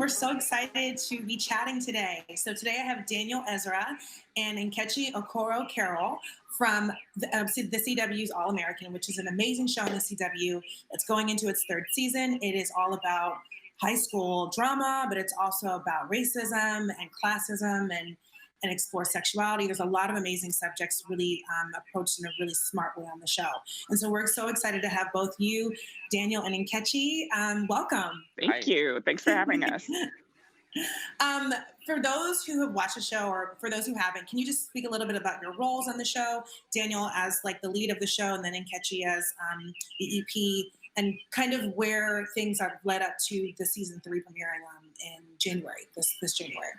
We're so excited to be chatting today. So today I have Daniel Ezra and Nkechi Okoro Carroll from the CW's All American, which is an amazing show on the CW that's going into its third season. It is all about high school drama, but it's also about racism and classism and explore sexuality. There's a lot of amazing subjects really approached in a really smart way on the show. And so we're so excited to have both you, Daniel and Nkechi. Welcome. Thank you. Thanks for having us. For those who have watched the show, or for those who haven't, can you just speak a little bit about your roles on the show? Daniel as like the lead of the show, and then Nkechi as the EP, and kind of where things have led up to the season 3 premiering in January, this January.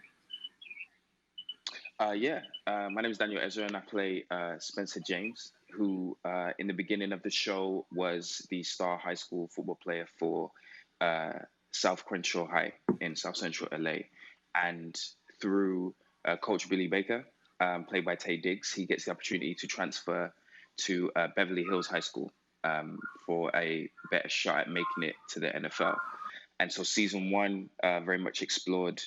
My name is Daniel Ezra, and I play Spencer James, who in the beginning of the show was the star high school football player for South Crenshaw High in South Central LA. And through Coach Billy Baker, played by Tay Diggs, he gets the opportunity to transfer to Beverly Hills High School for a better shot at making it to the NFL. And so season 1 very much explored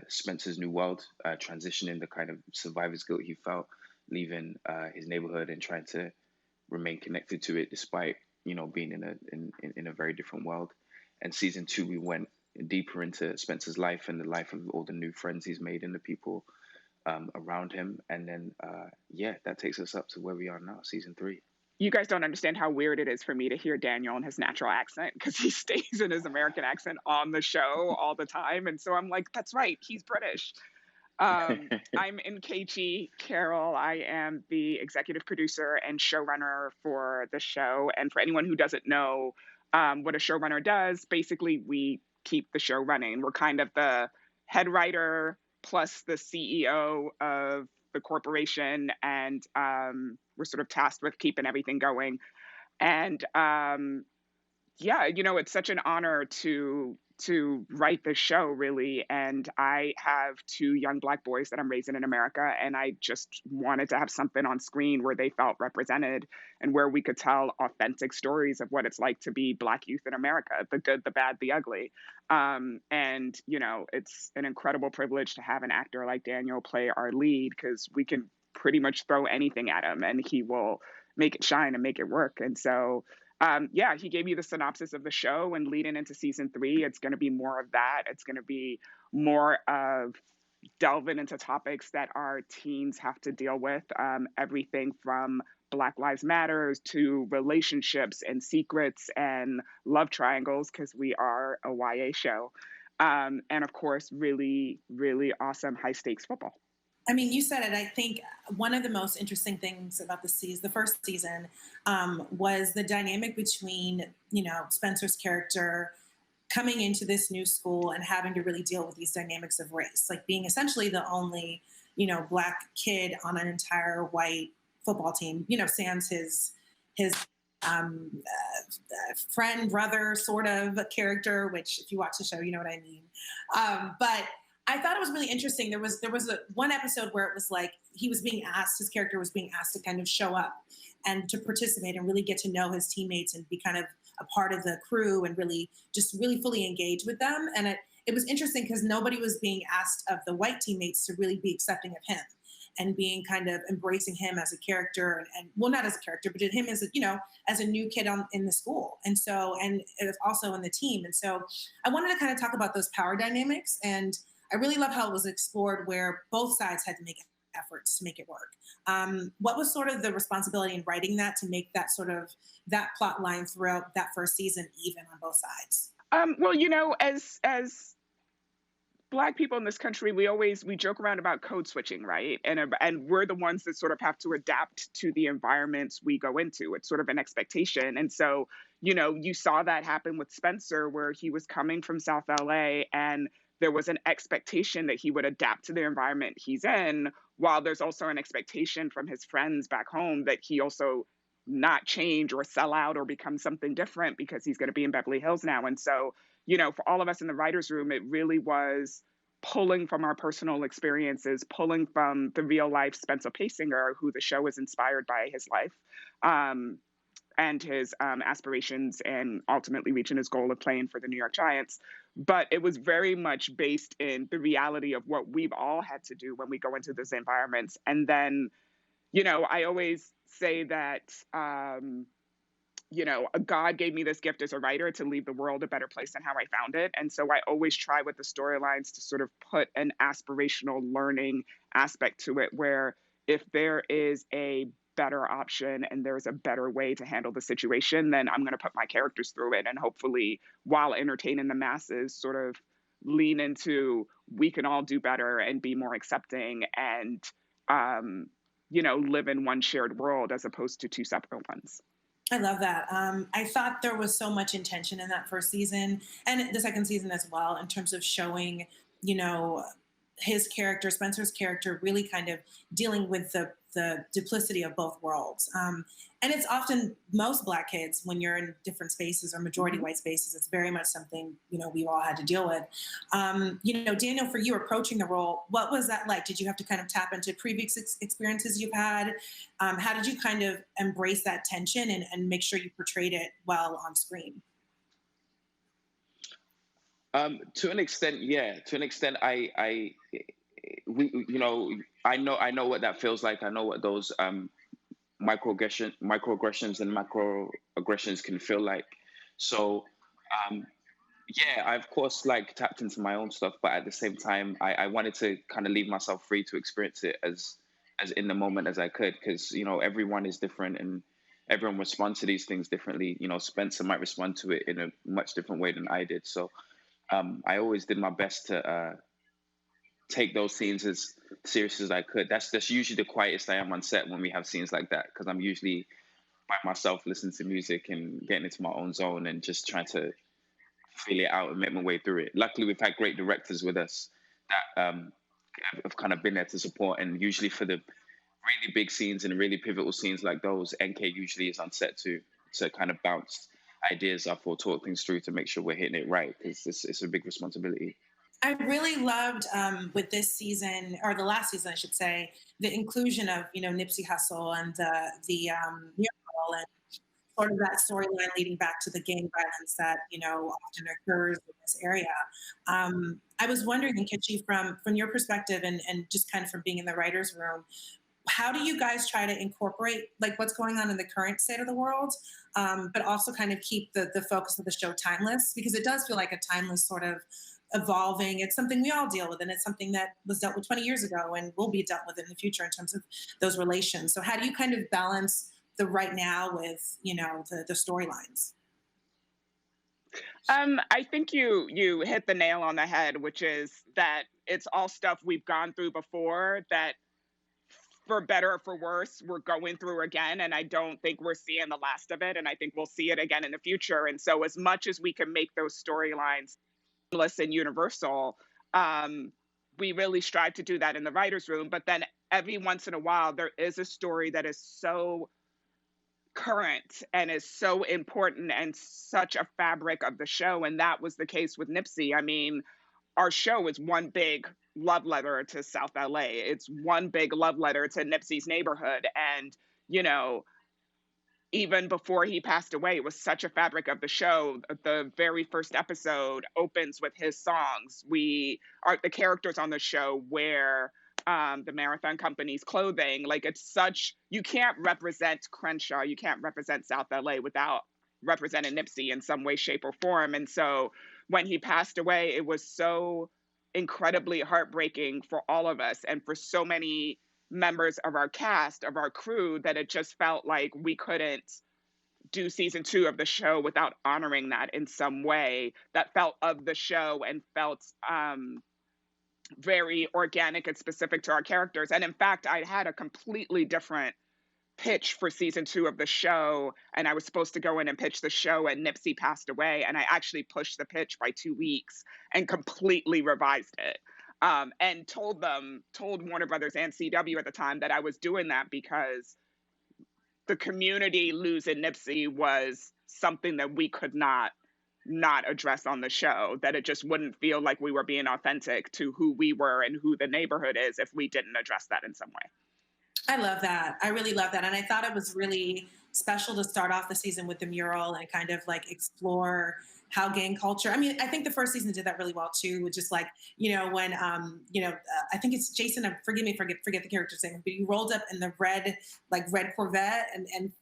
Spencer's new world, transitioning the kind of survivor's guilt he felt leaving his neighborhood and trying to remain connected to it despite, being in a very different world. And season 2, we went deeper into Spencer's life and the life of all the new friends he's made and the people around him. And then, that takes us up to where we are now, season 3. You guys don't understand how weird it is for me to hear Daniel in his natural accent, because he stays in his American accent on the show all the time. And so I'm like, that's right, he's British. I'm Nkechi Carroll. I am the executive producer and showrunner for the show. And for anyone who doesn't know what a showrunner does, basically we keep the show running. We're kind of the head writer plus the CEO of the corporation, and we're sort of tasked with keeping everything going. And it's such an honor to write this show, really. And I have 2 young Black boys that I'm raising in America, and I just wanted to have something on screen where they felt represented and where we could tell authentic stories of what it's like to be Black youth in America, the good, the bad, the ugly. It's an incredible privilege to have an actor like Daniel play our lead, because we can pretty much throw anything at him and he will make it shine and make it work. And so he gave you the synopsis of the show, and leading into season 3, it's going to be more of that. It's going to be more of delving into topics that our teens have to deal with, everything from Black Lives Matters to relationships and secrets and love triangles, because we are a YA show. And of course, really, really awesome high stakes football. I mean, you said it. I think one of the most interesting things about the first season, was the dynamic between, Spencer's character coming into this new school and having to really deal with these dynamics of race, like being essentially the only, Black kid on an entire white football team, sans his friend, brother sort of character, which if you watch the show, you know what I mean. But I thought it was really interesting. There was one episode where it was like his character was being asked to kind of show up and to participate and really get to know his teammates and be kind of a part of the crew and really fully engage with them. And it was interesting because nobody was being asked of the white teammates to really be accepting of him and being kind of embracing him as a character and well, not as a character, but him as as a new kid in the school. And so, and also in the team. And so I wanted to kind of talk about those power dynamics, and I really love how it was explored where both sides had to make efforts to make it work. What was sort of the responsibility in writing that to make that sort of that plot line throughout that first season even on both sides? As Black people in this country, we joke around about code switching, right? And we're the ones that sort of have to adapt to the environments we go into. It's sort of an expectation. And so, you saw that happen with Spencer, where he was coming from South L.A. and there was an expectation that he would adapt to the environment he's in, while there's also an expectation from his friends back home that he also not change or sell out or become something different because he's going to be in Beverly Hills now. And so, for all of us in the writer's room, it really was pulling from our personal experiences, pulling from the real life Spencer Paysinger, who the show is inspired by his life, and his aspirations and ultimately reaching his goal of playing for the New York Giants. But it was very much based in the reality of what we've all had to do when we go into those environments. And then, I always say that, God gave me this gift as a writer to leave the world a better place than how I found it. And so I always try with the storylines to sort of put an aspirational learning aspect to it, where if there is a better option and there's a better way to handle the situation, then I'm going to put my characters through it. And hopefully, while entertaining the masses, sort of lean into we can all do better and be more accepting and, live in one shared world as opposed to two separate ones. I love that. I thought there was so much intention in that first season and the second season as well, in terms of showing, his character, Spencer's character, really kind of dealing with the duplicity of both worlds. And it's often most Black kids, when you're in different spaces or majority white spaces, it's very much something, we've all had to deal with. Daniel, for you approaching the role, what was that like? Did you have to kind of tap into previous experiences you've had? How did you kind of embrace that tension and make sure you portrayed it well on screen? To an extent, yeah. To an extent, I know what that feels like. I know what those microaggressions and macroaggressions can feel like. So, yeah, I of course tapped into my own stuff, but at the same time, I wanted to kind of leave myself free to experience it as in the moment as I could, because everyone is different and everyone responds to these things differently. Spencer might respond to it in a much different way than I did. So. I always did my best to take those scenes as serious as I could. That's usually the quietest I am on set when we have scenes like that, because I'm usually by myself listening to music and getting into my own zone and just trying to feel it out and make my way through it. Luckily, we've had great directors with us that have kind of been there to support. And usually for the really big scenes and really pivotal scenes like those, NK usually is on set to kind of bounce ideas off or talk things through to make sure we're hitting it right, because it's a big responsibility. I really loved with this season, or the last season, I should say, the inclusion of Nipsey Hussle and the mural and sort of that storyline leading back to the gang violence that often occurs in this area. I was wondering, Nkechi, from your perspective and just kind of from being in the writers' room, how do you guys try to incorporate what's going on in the current state of the world, but also kind of keep the focus of the show timeless? Because it does feel like a timeless sort of evolving. It's something we all deal with, and it's something that was dealt with 20 years ago and will be dealt with in the future in terms of those relations. So how do you kind of balance the right now with, the storylines? I think you hit the nail on the head, which is that it's all stuff we've gone through before that, for better or for worse, we're going through again. And I don't think we're seeing the last of it. And I think we'll see it again in the future. And so as much as we can make those storylines seamless and universal, we really strive to do that in the writer's room. But then every once in a while, there is a story that is so current and is so important and such a fabric of the show. And that was the case with Nipsey. I mean, our show is one big love letter to South L.A. It's one big love letter to Nipsey's neighborhood. And, even before he passed away, it was such a fabric of the show. The very first episode opens with his songs. The characters on the show wear the Marathon Company's clothing. You can't represent Crenshaw, you can't represent South LA without representing Nipsey in some way, shape, or form. And so when he passed away, it was so incredibly heartbreaking for all of us and for so many members of our cast, of our crew, that it just felt like we couldn't do season 2 of the show without honoring that in some way that felt of the show and felt very organic and specific to our characters. And in fact, I had a completely different pitch for season 2 of the show, and I was supposed to go in and pitch the show, and Nipsey passed away, and I actually pushed the pitch by 2 weeks and completely revised it. And told Warner Brothers and CW at the time that I was doing that because the community losing Nipsey was something that we could not address on the show, that it just wouldn't feel like we were being authentic to who we were and who the neighborhood is if we didn't address that in some way. I love that. I really love that. And I thought it was really special to start off the season with the mural and kind of like explore how gang culture. I mean, I think the first season did that really well too, with just like, when I think it's Jason, forgive me, forget the character's name, but you rolled up in the red Corvette and and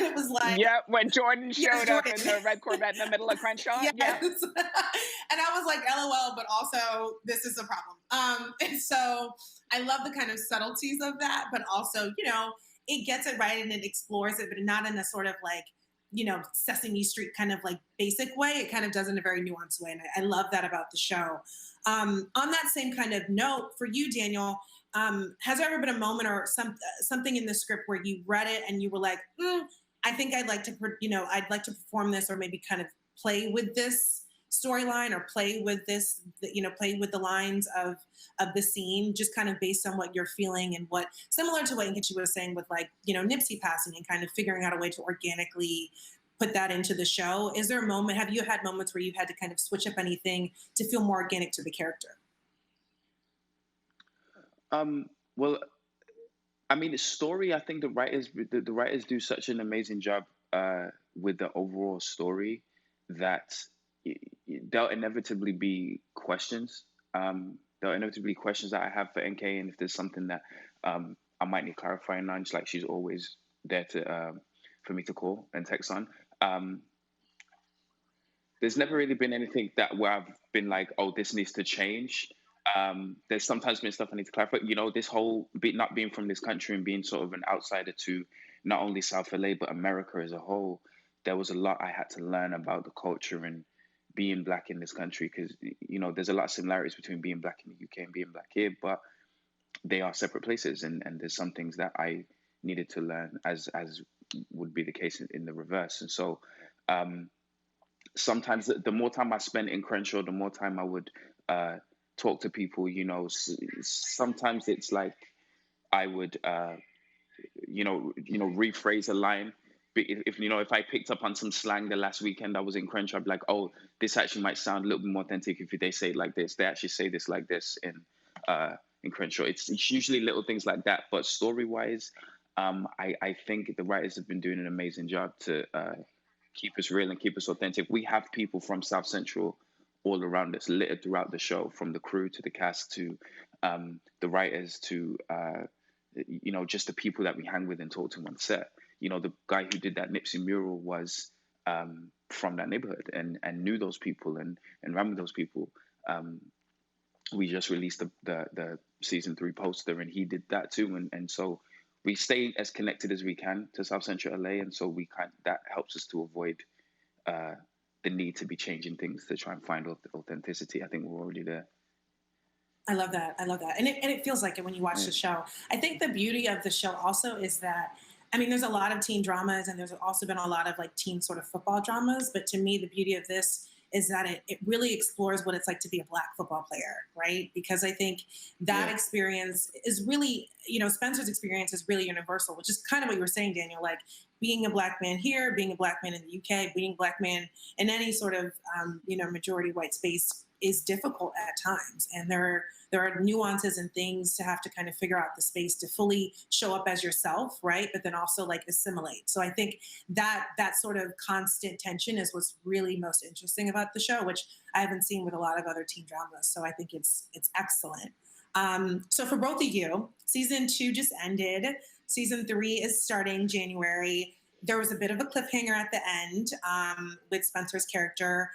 it was like, Yeah, when Jordan showed up Jordan. in the red Corvette in the middle of Crenshaw. Yes. Yeah. And I was like, LOL, but also this is a problem. And so I love the kind of subtleties of that, but also, it gets it right and it explores it, but not in a sort of like, Sesame Street kind of like basic way. It kind of does in a very nuanced way. And I love that about the show. On that same kind of note, for you, Daniel, has there ever been a moment or something in the script where you read it and you were like, I think I'd like to perform this, or maybe kind of play with this storyline, or play with this, play with the lines of the scene, just kind of based on what you're feeling, and what, similar to what Nkechi was saying with like, Nipsey passing and kind of figuring out a way to organically put that into the show. Is there a moment, have you had moments where you've had to kind of switch up anything to feel more organic to the character? Well, I mean, the story, I think the writers do such an amazing job with the overall story that there'll inevitably be questions. There'll inevitably be questions that I have for NK, and if there's something that I might need clarifying on, just like she's always there to for me to call and text on. There's never really been anything where I've been like, oh, this needs to change. There's sometimes been stuff I need to clarify. This whole not being from this country and being sort of an outsider to not only South LA but America as a whole, there was a lot I had to learn about the culture and being Black in this country, because there's a lot of similarities between being Black in the UK and being Black here, but they are separate places, and there's some things that I needed to learn, as would be the case in the reverse. And so sometimes the more time I spent in Crenshaw, the more time I would talk to people. Sometimes it's like I would rephrase a line. If I picked up on some slang the last weekend I was in Crenshaw, I'd be like, oh, this actually might sound a little bit more authentic if they say it like this. They actually say this like this in Crenshaw. It's usually little things like that. But story-wise, I think the writers have been doing an amazing job to keep us real and keep us authentic. We have people from South Central all around us, littered throughout the show, from the crew to the cast to the writers to just the people that we hang with and talk to on set. The guy who did that Nipsey mural was from that neighborhood and knew those people and ran with those people. We just released the season 3 poster, and he did that too. And so we stay as connected as we can to South Central LA, and so that helps us to avoid the need to be changing things to try and find authenticity. I think we're already there. I love that. And it feels like it when you watch the show. I think the beauty of the show also is that, I mean, there's a lot of teen dramas, and there's also been a lot of like teen sort of football dramas. But to me, the beauty of this is that it really explores what it's like to be a Black football player, right? Because I think that experience is really, Spencer's experience is really universal, which is kind of what you were saying, Daniel, like being a Black man here, being a Black man in the UK, being a Black man in any sort of, majority white space is difficult at times. And there are nuances and things to have to kind of figure out the space to fully show up as yourself, right? But then also like assimilate. So I think that sort of constant tension is what's really most interesting about the show, which I haven't seen with a lot of other teen dramas. So I think it's excellent. So for both of you, season 2 just ended. Season 3 is starting January. There was a bit of a cliffhanger at the end with Spencer's character.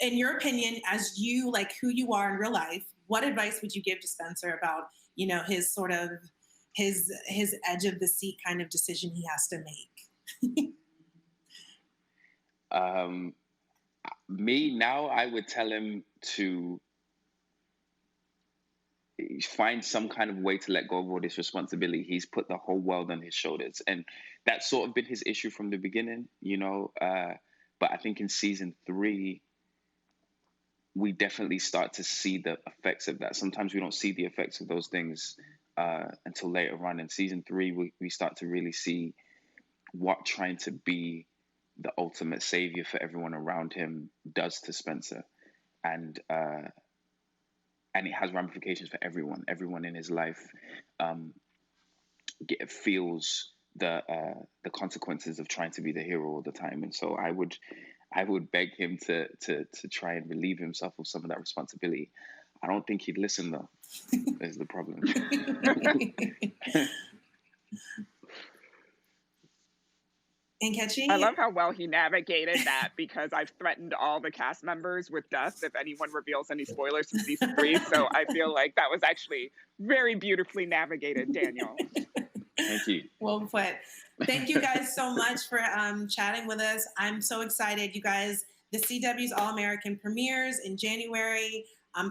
In your opinion, as you, like who you are in real life, what advice would you give to Spencer about, his sort of his edge of the seat kind of decision he has to make? Me now, I would tell him to find some kind of way to let go of all this responsibility. He's put the whole world on his shoulders, and that's sort of been his issue from the beginning, but I think in season 3, we definitely start to see the effects of that. Sometimes we don't see the effects of those things until later on. In season 3, we start to really see what trying to be the ultimate savior for everyone around him does to Spencer. And it has ramifications for everyone in his life. Feels the consequences of trying to be the hero all the time. And so I would beg him to try and relieve himself of some of that responsibility. I don't think he'd listen though. Is the problem. Nkechi? I love how well he navigated that, because I've threatened all the cast members with death if anyone reveals any spoilers from season 3. So I feel like that was actually very beautifully navigated, Daniel. Thank you. Well put. Thank you guys so much for chatting with us. I'm so excited, you guys. The CW's All-American premieres in January.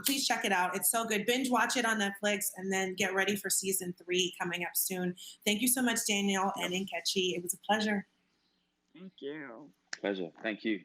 Please check it out. It's so good. Binge watch it on Netflix and then get ready for season 3 coming up soon. Thank you so much, Daniel and Nkechi. It was a pleasure. Thank you. Pleasure. Thank you.